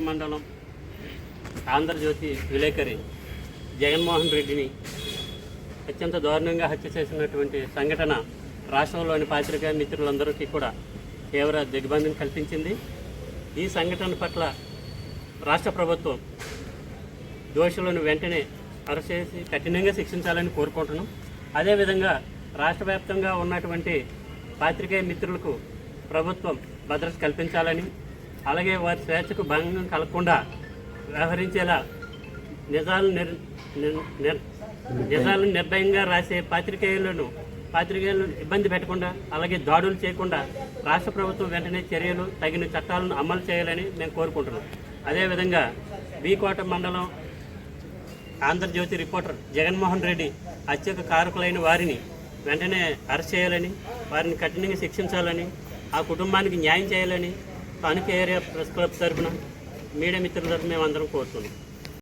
మండలం ఆంధ్రజ్యోతి విలేకరి జగన్మోహన్ రెడ్డిని అత్యంత దారుణంగా హత్య చేసినటువంటి సంఘటన రాష్ట్రంలోని పాత్రికేయ మిత్రులందరికీ కూడా తీవ్ర దిగ్బంధం కల్పించింది. ఈ సంఘటన పట్ల రాష్ట్ర ప్రభుత్వం దోషులను వెంటనే అరెస్ట్ చేసి కఠినంగా శిక్షించాలని కోరుకుంటున్నాం. అదేవిధంగా రాష్ట్ర వ్యాప్తంగా ఉన్నటువంటి పాత్రికేయ మిత్రులకు ప్రభుత్వం భద్రత కల్పించాలని, అలాగే వారి స్వేచ్ఛకు భంగం కలగకుండా వ్యవహరించేలా నిజాలను నిర్భయంగా రాసే పాత్రికేయులను ఇబ్బంది పెట్టకుండా, అలాగే దాడులు చేయకుండా రాష్ట్ర ప్రభుత్వం వెంటనే చర్యలు తగిన చట్టాలను అమలు చేయాలని మేము కోరుకుంటున్నాం. అదేవిధంగా వీకోట మండలం ఆంధ్రజ్యోతి రిపోర్టర్ జగన్మోహన్ రెడ్డి హత్యకు కారకులైన వారిని వెంటనే అరెస్ట్ చేయాలని, వారిని కఠినంగా శిక్షించాలని, ఆ కుటుంబానికి న్యాయం చేయాలని స్థానిక ఏరియా ప్రెస్ క్లబ్ తరఫున మీడియా మిత్రుల తరఫున మేము అందరం కోరుతున్నాం.